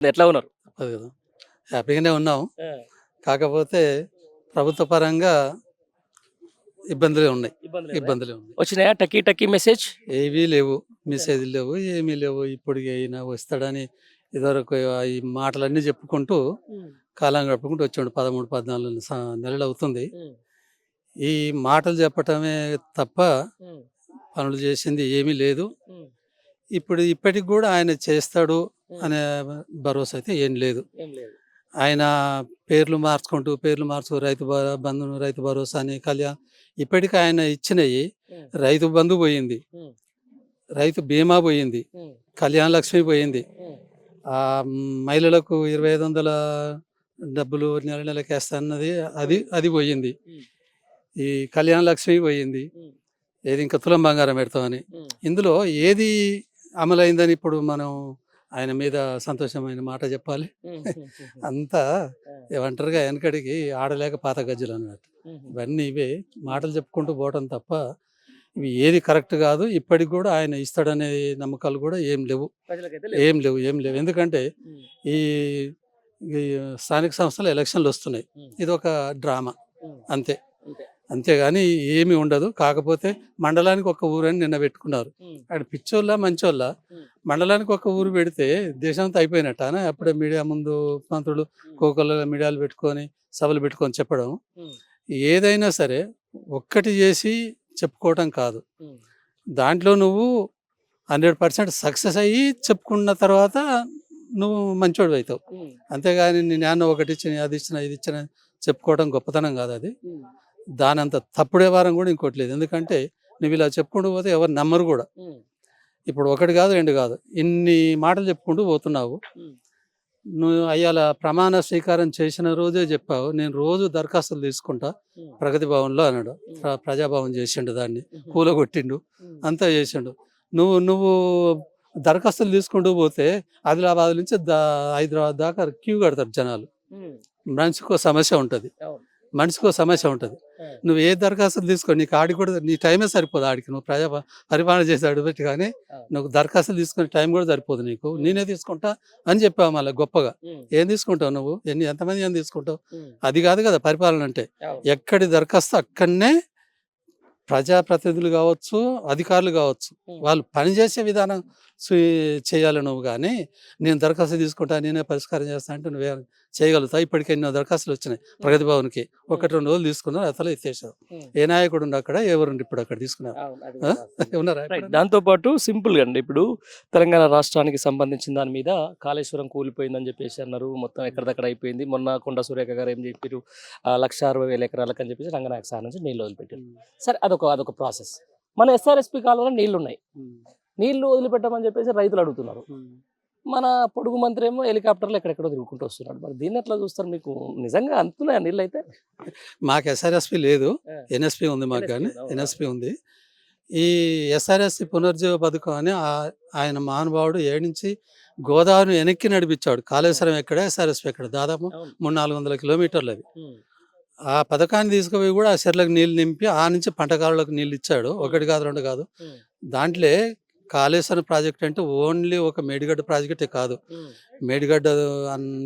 ఎట్లా ఉన్నారు? తప్పదు కదా! హ్యాపీగానే ఉన్నాం. ఆ! కాకపోతే ప్రభుత్వ పరంగా ఇబ్బందులే ఉన్నాయి. ఇబ్బందులేనా? ఇబ్బందులే ఉన్నాయి. వచ్చినాయా టకీ టకీ మెసేజ్? ఏవీ లేవు. మెసేజ్‌లు లేవు. ఏమీ లేవు. ఇప్పుడు ఈయన వస్తాడని ఇదివరకు ఈ మాటలన్నీ చెప్పుకుంటూ హ్మ్. కాలం గడుపుకుంటూ వచ్చాడు. 13, 14 నెలలవుతుంది. హ్మ్. ఈ మాటలు చెప్పటమే తప్ప హ్మ్. పనులు చేసింది ఏమీ లేదు. హ్మ్. ఇప్పటికి గూడా ఆయన చేస్తాడు హ్మ్. అనే భరోసా అయితే ఏం లేదు. ఏం లేదు. ఆయన పేర్లు మార్చుకు బంధును, రైతు భరోసా అని, ఇప్పటికి ఆయన ఇచ్చినయి హ్మ్. రైతు బంధు పోయింది, హ్మ్. రైతు బీమా పోయింది, హ్మ్. కళ్యాణ లక్ష్మి పోయింది. హ్మ్. మహిళలకు 2500 డబ్బులు నెల నెలకేస్తా అన్నది అది అది పోయింది. హ్మ్. ఈ కళ్యాణ లక్ష్మి పోయింది. హ్మ్. ఏది ఇంకా తులం బంగారం పెడతామని. హ్మ్. ఇందులో ఏది అమలైందని ఇప్పుడు మనం ఆయన మీద సంతోషమైన మాట చెప్పాలి? హ్మ్. హుహుహు. అంతా ఆ! ఏమంటారుగా వెనకడికి ఆడలేక పాత గజ్జలు అన్నట్టు. హుహు. ఇవన్నీ ఇవే మాటలు చెప్పుకుంటూ పోవటం తప్ప ఇవి ఏది కరెక్ట్ కాదు. ఇప్పటికి కూడా ఆయన ఇస్తాడనే నమ్మకాలు కూడా ఏం లేవు. ప్రజలకైతే లేవు. ఏం లేవు. ఎందుకంటే హ్మ్. ఈ ఈ స్థానిక సంస్థల ఎలక్షన్లు వస్తున్నాయి. హ్మ్. ఇదొక డ్రామా హ్మ్. అంతే. అంతే. అంతేగాని ఏమీ ఉండదు. కాకపోతే మండలానికి ఒక ఊరని నిన్న పెట్టుకున్నారు. హ్మ్. ఆడ పిచ్చోళ్ళా? మంచోళ్ళా? హ్మ్. మండలానికి ఒక ఊరు పెడితే దేశమంతా అయిపోయినట్టానా? అప్పుడే మీడియా ముందు మంత్రులు హ్మ్. కోకొల్లల మీడియాలు పెట్టుకొని, సభలు పెట్టుకొని చెప్పడం. హ్మ్. ఏదైనా సరే ఒక్కటి చేసి చెప్పుకోవటం కాదు. హ్మ్. దాంట్లో నువ్వు 100% సక్సెస్ అయ్యి చెప్పుకున్న తర్వాత నువ్వు మంచోడివైతావు. హ్మ్. అంతేగాని నేనేమన్నా ఒకటిచ్చిన, అదిచ్చిన, ఇదిచ్చిన చెప్పుకోవడం గొప్పతనం కాదది. హ్మ్. దానంత తప్పుడు వ్యవహారం కూడా ఇంకోటి లేదు. ఎందుకంటే నువ్విలా చెప్పుకుంటూ పోతే ఎవరు నమ్మరు గూడా. హ్మ్. ఇప్పుడు 1 కాదు, 2 కాదు. ఇన్ని మాటలు చెప్పుకుంటూ పోతున్నావు. హ్మ్. నువ్వు అయ్యాల ప్రమాణ స్వీకారం చేసిన రోజే చెప్పావు, నేను రోజు దరఖాస్తులు తీసుకుంటా హ్మ్. ప్రగతి భవన్‌లో అన్నాడు. హ్మ్. ప్రజాభవన్ చేసిండు దాన్ని. హుహు. కూలగొట్టిండు. హ్మ్. అంతా చేసిండు. నువ్వు నువ్వు దరఖాస్తులు తీసుకుంటూ పోతే ఆదిలాబాద్ నుంచి హైదరాబాద్ దాకా క్యూ కడతారు జనాలు. హ్మ్. మనిషికో సమస్య ఉంటది. అవును. మనిషికో సమస్య ఉంటది. ఆ! నువ్వు ఏ దరఖాస్తులు తీసుకో, నీకు ఆడికి కూడా నీ టైమే సరిపోదు ఆడికి. నువ్వు పరిపాలన చేసి అడుగుపెట్టి కానీ అవును. నువ్వు దరఖాస్తులు తీసుకునే టైం కూడా సరిపోదు నీకు. హ్మ్. నేనే తీసుకుంటా అని చెప్పావు మళ్ళా గొప్పగా. హ్మ్. ఏం తీసుకుంటావు నువ్వు? ఎంతమంది ఏం తీసుకుంటావు? హ్మ్. అది కాదు కదా పరిపాలన అంటే. అవును. ఎక్కడి దరఖాస్తు అక్కడనే ప్రజాప్రతినిధులు కావచ్చు, అధికారులు కావచ్చు, హ్మ్. వాళ్ళు పనిచేసే విధానం స్వీ చేయాలి నువ్వు గానీ, నేను దరఖాస్తు తీసుకుంటా, నేనే పరిష్కారం చేస్తా అంటే నువ్వేం చేయగలుగుతావు? ఇప్పటికి ఎన్నో దరఖాస్తులు వచ్చినాయి హ్మ్. ప్రగతి భవన్‌కి. హ్మ్. 1, 2 రోజులు తీసుకున్నారు, అసలు ఎత్తేసారు. హ్మ్. ఏ నాయకుడుండు అక్కడ? ఎవరుండు ఇప్పుడు అక్కడ తీసుకున్నారు? అవును. అది ఆ? కూడా వాస్తవమే. ఉన్నారా రైట్. ఎప్పుడన్నా? దాంతో పాటు సింపుల్‌గా అండి. ఇప్పుడు తెలంగాణ రాష్ట్రానికి సంబంధించిన దాని మీద కాళేశ్వరం కూలిపోయిందని జెప్పేసి అన్నారు. మొత్తం హ్మ్. ఎక్కడిదక్కడ అయిపోయింది. మొన్న కొండా సురేఖ గారు ఏం జెప్పిర్రు 1,60,000 ఎకరాలకని జెప్పేసి రంగనాయక సాగర్ నుంచి నీళ్ళు వదిలిపెట్టారు. హ్మ్. సరే అదొక ప్రాసెస్. మన ఎస్ఆర్ఎస్పీ కాలువలో నీళ్లున్నాయి. హ్మ్. నీళ్లు వదిలిపెట్టమని జెప్పేసి రైతులు అడుగుతున్నారు. హ్మ్. మన పొడుగు మంత్రి ఏమో హెలికాప్టర్‌లో ఎక్కడెక్కడో తిరుగుకుంటూ వస్తున్నాడు. మరి దీన్నెట్లా జూస్తారు? మీకు నిజంగా అంతున్నాయా నీళ్ళైతే? మాకు ఎస్ఆర్ఎస్పీ లేదు. ఆ! ఎన్ఎస్పీ ఉంది మాకు ఎన్ఎస్‌పీ గాని. ఉంది. అవును. ఆ! ఎన్ఎస్పీ ఉంది. ఈ ఎస్ఆర్ఎస్‌సి పునరుజ్జీవ పథకం అని ఆయన మహానుభావుడు ఏడ్నుంచి గోదావరిని వెనక్కి నడిపించాడు. అవును. కాళేశ్వరం ఎక్కడ, ఎస్ఆర్ఎస్‌పీ ఎక్కడ. దాదాపు అవును. 300, 400 కిలోమీటర్లది. హ్మ్. ఆ పథకాన్ని తీసుకుపోయి కూడా ఆ చెర్లకు నీళ్లు నింపి, ఆ నుంచి పంట కాలువలకు నీళ్లిచ్చాడు. హ్మ్. 1 కాదు, 2 కాదు. హ్మ్. దాంట్లే కాళేశ్వరం ప్రాజెక్ట్ అంటే ఓన్లీ ఒక మేడిగడ్డ ప్రాజెక్టే కాదు. హ్మ్. మేడిగడ్డ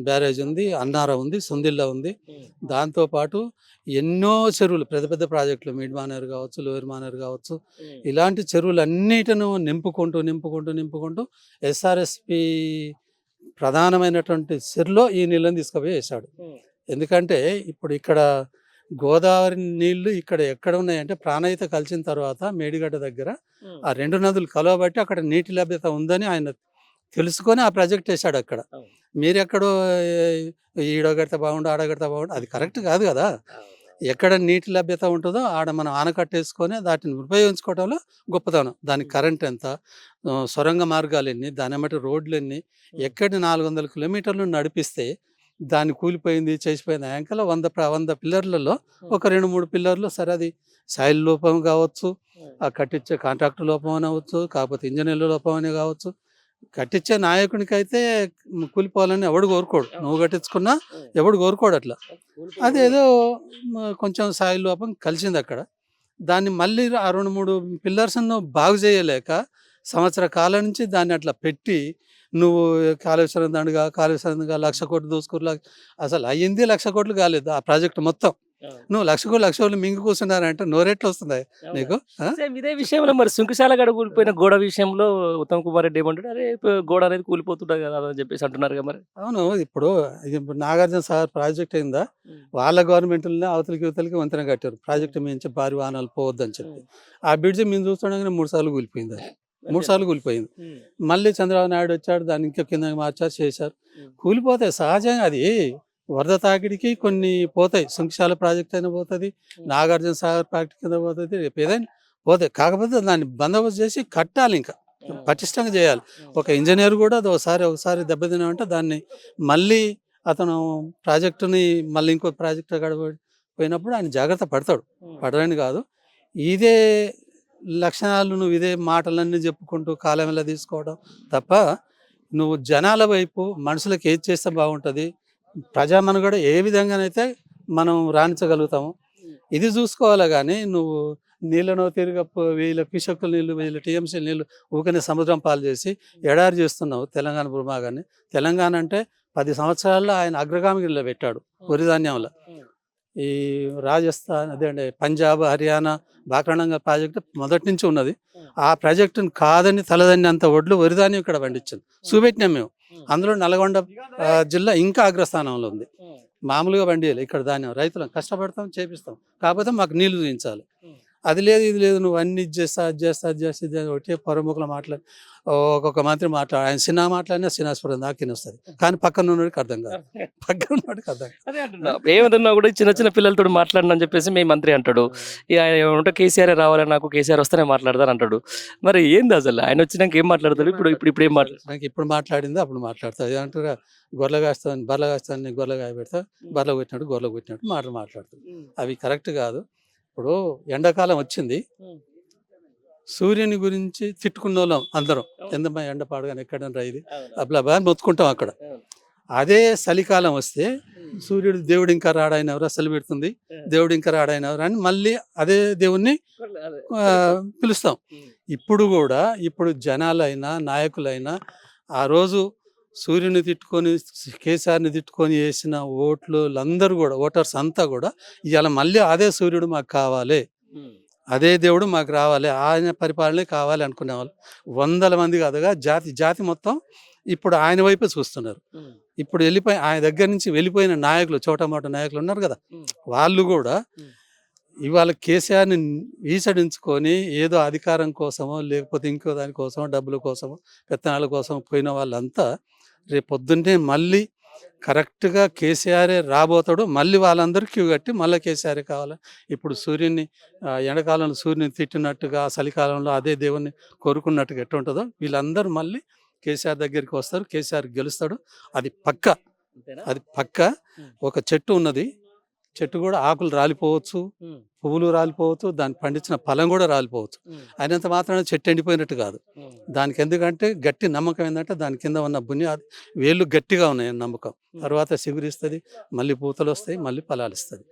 బ్యారేజ్ ఉంది, అన్నారం ఉంది, సుందిళ్ళ ఉంది. హ్మ్. దాంతో పాటు ఎన్నో చెరువులు, పెద్ద పెద్ద ప్రాజెక్టులు, మిడ్ మానేర్ కావచ్చు, లోయర్ మానేర్ కావచ్చు, హ్మ్. ఇలాంటి చెరువులన్నిటిని నింపుకుంటూ ఎస్ఆర్ఎస్పి ప్రధానమైనటువంటి చెరువులో ఈ నీళ్ళని తీసుకుపోయి వేశాడు. హ్మ్. ఎందుకంటే ఇప్పుడు ఇక్కడ గోదావరి నీళ్లు ఇక్కడ ఎక్కడ ఉన్నాయంటే ప్రాణహిత కలిసిన తర్వాత మేడిగడ్డ దగ్గర హ్మ్. ఆ 2 నదులు కలవబట్టి అక్కడ నీటి లభ్యత ఉందని ఆయన తెలుసుకొని ఆ ప్రాజెక్ట్ వేశాడు అక్కడ. అవును. మీరెక్కడో ఈడో కడితే బాగుండు, ఆడ కడితే బాగుండు, అది కరెక్ట్ కాదు కదా! అవునవును. ఎక్కడ నీటి లభ్యత ఉంటుందో ఆడ మనం ఆనకట్టేసుకొని వాటిని ఉపయోగించుకోవడంలో గొప్పతనం. దానికి హ్మ్. కరెంట్ ఎంత, సొరంగ మార్గాలెన్ని, దానెమ్మటి రోడ్లెన్ని, హ్మ్. ఎక్కడి 400 కిలోమీటర్లు నడిపిస్తే దాన్ని కూలిపోయింది, చేసిపోయింది అయంకల 100 పిల్లర్లలో హ్మ్. ఒక 2, 3 పిల్లర్లు సరే అది సాయిల్ లోపం కావచ్చు, హ్మ్. ఆ కట్టించే కాంట్రాక్టర్ లోపం అని అవ్వచ్చు, కాకపోతే ఇంజనీర్ల లోపం అని కావచ్చు. కట్టించే నాయకునికైతే కూలిపోవాలని ఎవడు కోరుకోడు. అవును. నువ్వు కట్టించుకున్నా హ్మ్. ఎవడు కోరుకోడు అట్లా. కూలిపోయి ఎవడు అదేదో కొంచెం సాయిల్ లోపం కలిసిందక్కడ. దాన్ని మళ్ళీ ఆ 2, 3 పిల్లర్స్‌ను బాగు చేయలేక సంవత్సర కాలం నుంచి దాన్ని అట్లా పెట్టి నువ్వు కాళేశ్వరం దండుగా కాళేశ్వరం దండుగా 1,00,000 కోట్లు దోసుకుర్రు అసలు అయ్యింది 1,00,000 కోట్లు కాలేదు ఆ ప్రాజెక్ట్ మొత్తం. నువ్వు 1,00,000 కోట్లు మింగి కూర్చున్నారంటే నోరెట్లు వస్తుంది నీకు? సేమ్ ఇదే విషయంలో మరి సుంకశాల గడ కూలిపోయిన గోడ విషయంలో ఉత్తమ్ కుమార్ రెడ్డి ఏమంటాడు, అరే గోడ అనేది కూలిపోతుంటది కదా అని చెప్పేసి అంటున్నారు కదా మరి. అవును. ఇప్పుడు నాగార్జున సాగర్ ప్రాజెక్ట్ అయిందా, వాళ్ళ గవర్నమెంట్‌లోనే అవతలికి ఇవతలికి వంతెన కట్టారు. ప్రాజెక్ట్ మించి భారీ వాహనాలు పోవద్దని చెప్పి. ఆ బ్రిడ్జ్ మేము చూస్తుండగానే 3 సార్లు కూలిపోయింది అది. 3 సార్లు కూలిపోయింది. మళ్ళీ చంద్రబాబు నాయుడు వచ్చాడు, దాన్ని ఇంకా కిందకి మార్చారు, చేశారు. కూలిపోతాయి సహజంగా. అది వరద తాకిడికి కొన్ని పోతాయి. సుంకశాల ప్రాజెక్ట్ అయినా పోతుంది, నాగార్జున సాగర్ ప్రాజెక్ట్ కింద పోతుంది, రేపు ఏదైనా పోతాయి. కాకపోతే దాన్ని బందోబస్తు చేసి కట్టాలి, ఇంకా పటిష్టంగా చేయాలి. ఒక ఇంజనీర్ కూడా అది ఒకసారి దెబ్బతిన్నామంటే దాన్ని మళ్ళీ అతను ప్రాజెక్టుని మళ్ళీ ఇంకో ప్రాజెక్టు పోయినప్పుడు ఆయన జాగ్రత్త పడతాడు, పడరని కాదు. ఇదే లక్షణాలు నువ్వు ఇదే మాటలన్నీ చెప్పుకుంటూ కాలం ఎలా తీసుకోవడం తప్ప, నువ్వు జనాల వైపు మనుషులకు ఏది చేస్తే బాగుంటుంది, ప్రజామనుగడ ఏ విధంగానైతే మనం రాణించగలుగుతాము ఇది చూసుకోవాలి. కానీ నువ్వు నీళ్ళను తిరిగి 1000 క్యూసెక్కుల నీళ్ళు 1000 టీఎంసీ నీళ్ళు ఊకనే సముద్రం పాలు చేసి ఎడారి చేస్తున్నావు తెలంగాణ భూభాగాన్ని. తెలంగాణ అంటే 10 సంవత్సరాల్లో ఆయన అగ్రగామికి నిలబెట్టాడు వరి ధాన్యంలో. ఈ రాజస్థాన్ అదే పంజాబ్, హర్యానా బాక్రణంగా ప్రాజెక్టు మొదటి నుంచి ఉన్నది. ఆ ప్రాజెక్టును కాదని తలదన్నంత ఒడ్లు వరి ధాన్యం ఇక్కడ పండించింది, చూపెట్టినాం మేము. అందులో నల్గొండ జిల్లా ఇంకా అగ్రస్థానంలో ఉంది. మామూలుగా పండియాలి ఇక్కడ ధాన్యం, రైతులను కష్టపడతాం, చేపిస్తాం, కాకపోతే మాకు నీళ్లు చూపించాలి. అది లేదు ఇది లేదు, నువ్వు అన్ని ఇది చేస్తా ఒకటే పొరముఖలు మాట్లాడి ఒక్కొక్క మంత్రి మాట్లాడు, ఆయన సినిమా మాట్లాడినా సినాస్పురం దాకా వస్తుంది, కానీ పక్కన ఉన్నవాడికి అర్థం కాదు. పక్కన ఉన్నవాడికి అర్థం కాదు. అదే అంటున్నా, ఏమన్నా కూడా చిన్న పిల్లలతో మాట్లాడినని చెప్పేసి మీ మంత్రి అంటాడు. ఇక ఉంటే కేసీఆర్ రావాలి, నాకు కేసీఆర్ వస్తేనే మాట్లాడతాను అంటాడు. మరి ఏంది అసలు ఆయన వచ్చినాక ఏం మాట్లాడతాడు? ఇప్పుడు ఏం మాట్లాడు? నాకు ఇప్పుడు మాట్లాడింది అప్పుడు మాట్లాడతావు. ఏమంటారు, గొర్రెలు కాస్తాను బర్రెలు కాస్తాను, గొర్రెలు కాయ పెడతా, బర్రెలు కొట్టినట్టు గొర్రెలు కొట్టినట్టు మాట్లాడతాడు. అవి కరెక్ట్ కాదు. ఇప్పుడు ఎండాకాలం వచ్చింది, సూర్యుని గురించి తిట్టుకున్న వాళ్ళం అందరం, ఎందుమా ఎండ పాడగానే ఎక్కడన్నా ఇది అట్లా బాగా మొత్తుకుంటాం అక్కడ. అదే చలికాలం వస్తే సూర్యుడు దేవుడు ఇంకా రాడాయినవరా, చలి పెడుతుంది, దేవుడు ఇంకా రాడాయినవరా అని మళ్ళీ అదే దేవుణ్ణి పిలుస్తాం. ఇప్పుడు జనాలైనా నాయకులైనా ఆ రోజు సూర్యుని తిట్టుకొని కేసీఆర్ని తిట్టుకొని వేసిన అందరూ కూడా, ఓటర్స్ అంతా కూడా ఇవాళ మళ్ళీ అదే సూర్యుడు మాకు కావాలి, అదే దేవుడు మాకు రావాలి, ఆయన పరిపాలనే కావాలి అనుకునే వాళ్ళు వందల మంది కాదుగా, జాతి మొత్తం ఇప్పుడు ఆయన వైపే చూస్తున్నారు. ఇప్పుడు ఆయన దగ్గర నుంచి వెళ్ళిపోయిన నాయకులు, చోటమోట నాయకులు ఉన్నారు కదా, వాళ్ళు కూడా ఇవాళ కేసీఆర్ని ఈసడించుకొని ఏదో అధికారం కోసమో లేకపోతే ఇంకో దానికోసమో డబ్బుల కోసమో పెత్తనాల కోసం పోయిన వాళ్ళంతా రేపు పొద్దున్నే మళ్ళీ కరెక్ట్గా కేసీఆరే రాబోతాడు. మళ్ళీ వాళ్ళందరూ క్యూ కట్టి మళ్ళీ కేసీఆరే కావాలి. ఇప్పుడు ఎండాకాలంలో సూర్యుని తిట్టినట్టుగా చలికాలంలో అదే దేవుణ్ణి కోరుకున్నట్టుగా ఎట్టు ఉంటుందో వీళ్ళందరూ మళ్ళీ కేసీఆర్ దగ్గరికి వస్తారు, కేసీఆర్ గెలుస్తాడు. అది పక్క. ఒక చెట్టు ఉన్నది, చెట్టు కూడా ఆకులు రాలిపోవచ్చు, పువ్వులు రాలిపోవచ్చు, దాన్ని పండించిన ఫలం కూడా రాలిపోవచ్చు. అయినంత మాత్రాన చెట్టు ఎండిపోయినట్టు కాదు. దానికి ఎందుకంటే గట్టి నమ్మకం ఏంటంటే దాని కింద ఉన్న వేళ్ళు గట్టిగా ఉన్నాయి నమ్మకం. తర్వాత చిగురిస్తుంది, మళ్ళీ పూతలు వస్తాయి, మళ్ళీ ఫలాలు ఇస్తుంది.